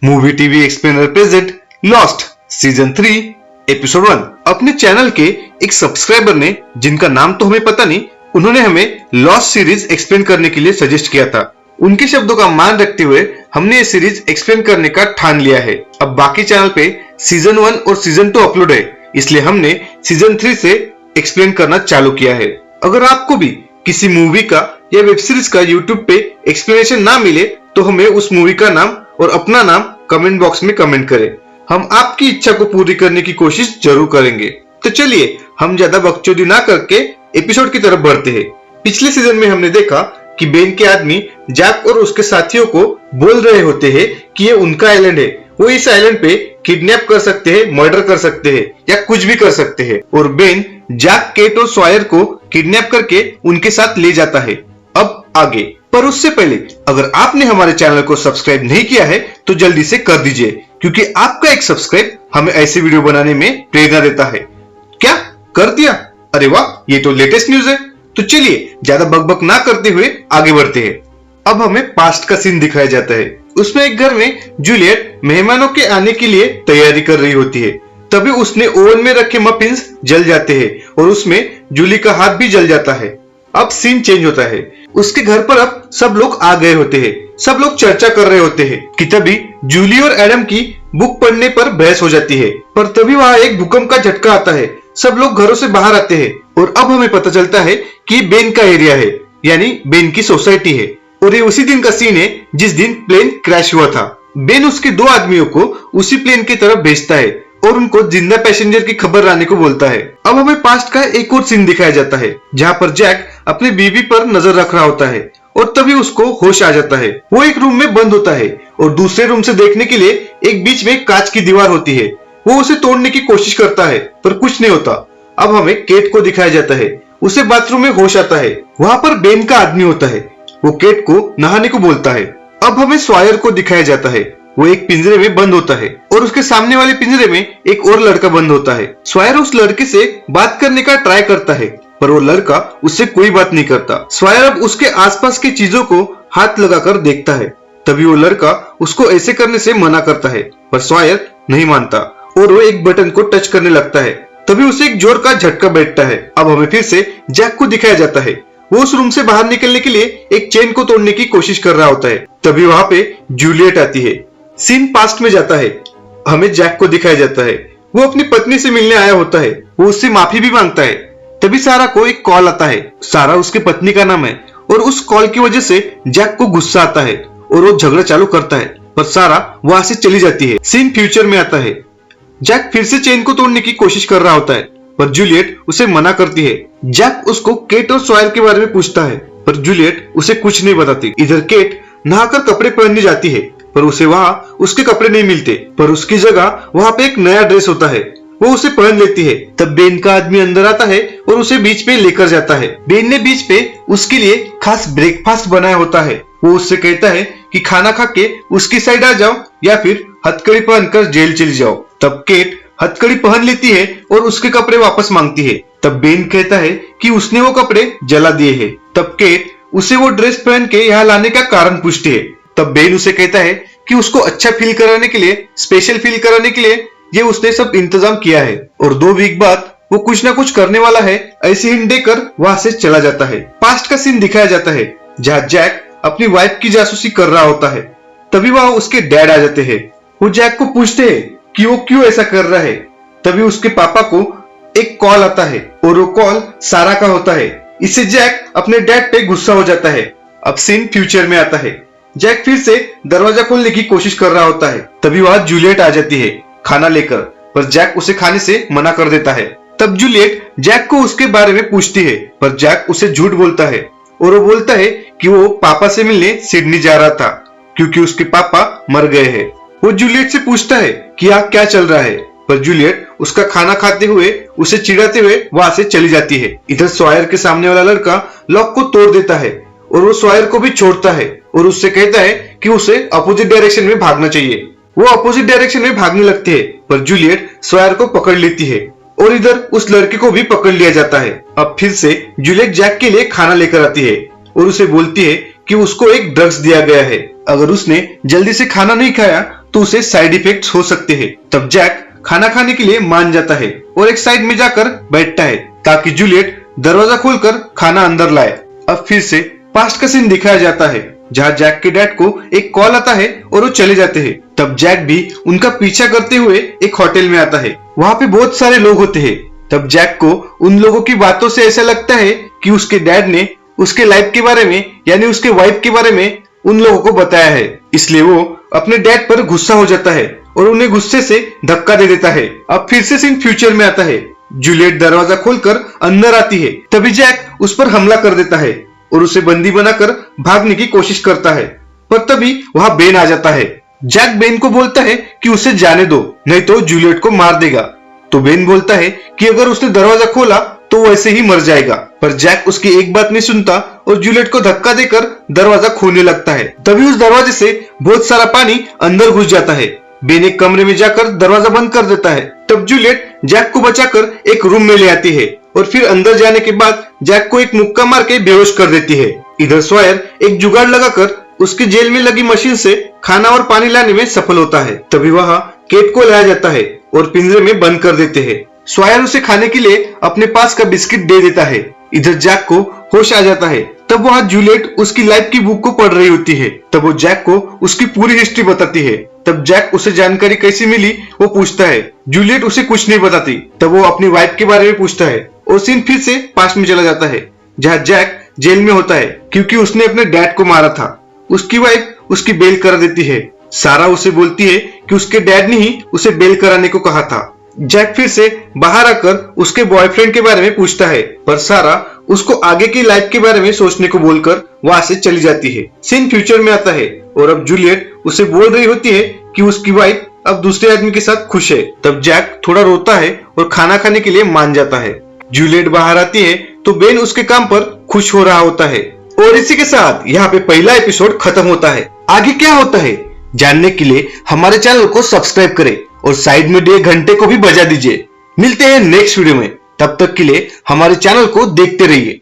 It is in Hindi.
Movie TV explainer present lost season 3 episode 1। अपने चैनल के एक सब्सक्राइबर ने, जिनका नाम तो हमें पता नहीं, उन्होंने हमें लॉस्ट सीरीज एक्सप्लेन करने के लिए सजेस्ट किया था। उनके शब्दों का मान रखते हुए हमने ये सीरीज एक्सप्लेन करने का ठान लिया है। अब बाकी चैनल पे सीजन 1 और सीजन 2 अपलोड है, इसलिए हमने सीजन 3 से एक्सप्लेन करना चालू किया है। अगर आपको भी किसी मूवी का या वेब सीरीज का यूट्यूब पे एक्सप्लेनेशन ना मिले तो हमें उस मूवी का नाम और अपना नाम कमेंट बॉक्स में कमेंट करें। हम आपकी इच्छा को पूरी करने की कोशिश जरूर करेंगे। तो चलिए हम ज्यादा बकचोदी ना करके एपिसोड की तरफ बढ़ते हैं। पिछले सीजन में हमने देखा कि बेन के आदमी जैक और उसके साथियों को बोल रहे होते हैं कि ये उनका आइलैंड है, वो इस आइलैंड पे किडनैप कर सकते हैं, मर्डर कर सकते हैं या कुछ भी कर सकते हैं। और बेन जैक, केट और सॉयर को किडनैप करके उनके साथ ले जाता है। अब आगे, पर उससे पहले अगर आपने हमारे चैनल को सब्सक्राइब नहीं किया है तो जल्दी से कर दीजिए, क्योंकि आपका एक सब्सक्राइब हमें ऐसे वीडियो बनाने में प्रेरणा देता है। क्या कर दिया? अरे वाह, ये तो लेटेस्ट न्यूज है। तो चलिए ज्यादा बकबक ना करते हुए आगे बढ़ते हैं। अब हमें पास्ट का सीन दिखाया जाता है। उसमें एक घर में जूलियट मेहमानों के आने के लिए तैयारी कर रही होती है। तभी उसने ओवन में रखे मफिन्स जल जाते हैं और उसमें जूली का हाथ भी जल जाता है। अब सीन चेंज होता है। उसके घर पर अब सब लोग आ गए होते हैं। सब लोग चर्चा कर रहे होते हैं कि तभी जूली और एडम की बुक पढ़ने पर बहस हो जाती है। पर तभी वहां एक भूकंप का झटका आता है। सब लोग घरों से बाहर आते हैं और अब हमें पता चलता है कि बेन का एरिया है, यानी बेन की सोसाइटी है। और ये उसी दिन का सीन है जिस दिन प्लेन क्रैश हुआ था। बेन उसके 2 आदमियों को उसी प्लेन की तरफ भेजता है और उनको जिंदा पैसेंजर की खबर लाने को बोलता है। अब हमें पास्ट का एक और सीन दिखाया जाता है, जहाँ पर जैक अपनी बीवी पर नजर रख रहा होता है और तभी उसको होश आ जाता है। वो एक रूम में बंद होता है और दूसरे रूम से देखने के लिए एक बीच में कांच की दीवार होती है। वो उसे तोड़ने की कोशिश करता है पर कुछ नहीं होता। अब हमें केट को दिखाया जाता है। उसे बाथरूम में होश आता है। वहां पर बेन का आदमी होता है। वो केट को नहाने को बोलता है। अब हमें सॉयर को दिखाया जाता है। वो एक पिंजरे में बंद होता है और उसके सामने वाले पिंजरे में एक और लड़का बंद होता है। सॉयर उस लड़के से बात करने का ट्राई करता है पर वो लड़का उससे कोई बात नहीं करता। सॉयर अब उसके आसपास की चीजों को हाथ लगाकर देखता है। तभी वो लड़का उसको ऐसे करने से मना करता है पर सॉयर नहीं मानता और वो एक बटन को टच करने लगता है। तभी उसे एक जोर का झटका बैठता है। अब हमें फिर से जैक को दिखाया जाता है। वो उस रूम से बाहर निकलने के लिए एक चेन को तोड़ने की कोशिश कर रहा होता है। तभी वहां पे जूलियट आती है। सीन पास्ट में जाता है। हमें जैक को दिखाया जाता है। वो अपनी पत्नी से मिलने आया होता है। वो उससे माफी भी मांगता है। तभी सारा को एक कॉल आता है। सारा उसके पत्नी का नाम है और उस कॉल की वजह से जैक को गुस्सा आता है और वो झगड़ा चालू करता है पर सारा वहां से चली जाती है। सीन फ्यूचर में आता है। जैक फिर से चेन को तोड़ने की कोशिश कर रहा होता है पर जूलियट उसे मना करती है। जैक उसको केट और सॉयर के बारे में पूछता है पर जूलियट उसे कुछ नहीं बताती। इधर केट नहाकर कपड़े पहनने जाती है पर उसे वहां उसके कपड़े नहीं मिलते, पर उसकी जगह वहां पे एक नया ड्रेस होता है। वो उसे पहन लेती है। तब बेन का आदमी अंदर आता है और उसे बीच पे लेकर जाता है। बेन ने बीच पे उसके लिए खास ब्रेकफास्ट बनाया होता है। वो उससे कहता है कि खाना खा के उसकी साइड आ जाओ या फिर हथकड़ी पहनकर जेल चली जाओ। तब केट हथकड़ी पहन लेती है और उसके कपड़े वापस मांगती है। तब बेन कहता है कि उसने वो कपड़े जला दिए हैं। तब केट उसे वो ड्रेस पहन के यहाँ लाने का कारण पूछती है। तब बेन उसे कहता है कि उसको अच्छा फील कराने के लिए, स्पेशल फील कराने के लिए ये उसने सब इंतजाम किया है और 2 वीक बाद वो कुछ ना कुछ करने वाला है, ऐसी हिंट देकर वहां से चला जाता है। पास्ट का सीन दिखाया जाता है जहाँ जैक अपनी वाइफ की जासूसी कर रहा होता है। तभी वहां उसके डैड आ जाते हैं। वो जैक को पूछते हैं कि वो क्यों ऐसा कर रहा है। तभी उसके पापा को एक कॉल आता है और वो कॉल सारा का होता है। इससे जैक अपने डैड पे गुस्सा हो जाता है। अब सीन फ्यूचर में आता है। जैक फिर से दरवाजा खोलने की कोशिश कर रहा होता है। तभी वहां जूलियट आ जाती है खाना लेकर, पर जैक उसे खाने से मना कर देता है। तब जूलियट जैक को उसके बारे में पूछती है पर जैक उसे झूठ बोलता है और वो बोलता है कि वो पापा से मिलने सिडनी जा रहा था क्योंकि उसके पापा मर गए हैं। वो जूलियट से पूछता है कि यहाँ क्या चल रहा है, पर जूलियट उसका खाना खाते हुए उसे चिढ़ाते हुए वहां से चली जाती है। इधर सॉयर के सामने वाला लड़का लॉक को तोड़ देता है और वो सॉयर को भी छोड़ता है और उससे कहता है कि उसे अपोजिट डायरेक्शन में भागना चाहिए। वो अपोजिट डायरेक्शन में भागने लगते हैं पर जूलियट सॉयर को पकड़ लेती है और इधर उस लड़के को भी पकड़ लिया जाता है। अब फिर से जूलियट जैक के लिए खाना लेकर आती है और उसे बोलती है कि उसको एक ड्रग्स दिया गया है। अगर उसने जल्दी से खाना नहीं खाया तो उसे साइड इफेक्ट्स हो सकते हैं। तब जैक खाना खाने के लिए मान जाता है और एक साइड में जाकर बैठता है ताकि जूलियट दरवाजा खोलकर खाना अंदर लाए। अब फिर से पास्ट का सीन दिखाया जाता है जहां जैक के डैड को एक कॉल आता है और वो चले जाते हैं। तब जैक भी उनका पीछा करते हुए एक होटल में आता है। वहां पे बहुत सारे लोग होते हैं। तब जैक को उन लोगों की बातों से ऐसा लगता है कि उसके डैड ने उसके लाइफ के बारे में यानी उसके वाइफ के बारे में उन लोगों को बताया है, इसलिए वो अपने डैड पर गुस्सा हो जाता है और उन्हें गुस्से से धक्का दे देता है। अब फिर से सीन फ्यूचर में आता है। जूलियट दरवाजा खोलकर अंदर आती है। तभी जैक उस पर हमला कर देता है और उसे बंदी बनाकर भागने की कोशिश करता है, पर तभी वहां बेन आ जाता है। जैक बेन को बोलता है कि उसे जाने दो, नहीं तो जूलियट को मार देगा। तो बेन बोलता है कि अगर उसने दरवाजा खोला तो वो ऐसे ही मर जाएगा, पर जैक उसकी एक बात नहीं सुनता और जूलियट को धक्का देकर दरवाजा खोलने लगता है। तभी उस दरवाजे से बहुत सारा पानी अंदर घुस जाता है। बेन एक कमरे में जाकर दरवाजा बंद कर देता है। तब जूलियट जैक को बचाकर एक रूम में ले आती है और फिर अंदर जाने के बाद जैक को एक मुक्का मार के बेहोश कर देती है। इधर सॉयर एक जुगाड़ लगाकर उसके जेल में लगी मशीन से खाना और पानी लाने में सफल होता है। तभी वहां केट को लाया जाता है और पिंजरे में बंद कर देते हैं। सॉयर उसे खाने के लिए अपने पास का बिस्किट दे देता है। इधर जैक को होश आ जाता है। तब वहां जूलियट उसकी लाइफ की बुक को पढ़ रही होती है। तब वो जैक को उसकी पूरी हिस्ट्री बताती है। तब जैक उसे जानकारी कैसी मिली वो पूछता है। जूलियट उसे कुछ नहीं बताती। तब वो अपनी वाइफ के बारे में पूछता है और सीन फिर से पास्ट में चला जाता है जहां जैक जेल में होता है क्योंकि उसने अपने डैड को मारा था। उसकी वाइफ उसकी बेल करा देती है। सारा उसे बोलती है कि उसके डैड ने ही उसे बेल कराने को कहा था। जैक फिर से बाहर आकर उसके बॉयफ्रेंड के बारे में पूछता है, पर सारा उसको आगे की लाइफ के बारे में सोचने को बोलकर वहां से चली जाती है। सीन फ्यूचर में आता है और अब जूलियट उसे बोल रही होती है कि उसकी वाइफ अब दूसरे आदमी के साथ खुश है। तब जैक थोड़ा रोता है और खाना खाने के लिए मान जाता है। जूलियट बाहर आती है तो बेन उसके काम पर खुश हो रहा होता है। और इसी के साथ यहाँ पे पहला एपिसोड खत्म होता है। आगे क्या होता है जानने के लिए हमारे चैनल को सब्सक्राइब करें और साइड में दिए घंटे को भी बजा दीजिए। मिलते हैं नेक्स्ट वीडियो में, तब तक के लिए हमारे चैनल को देखते रहिए।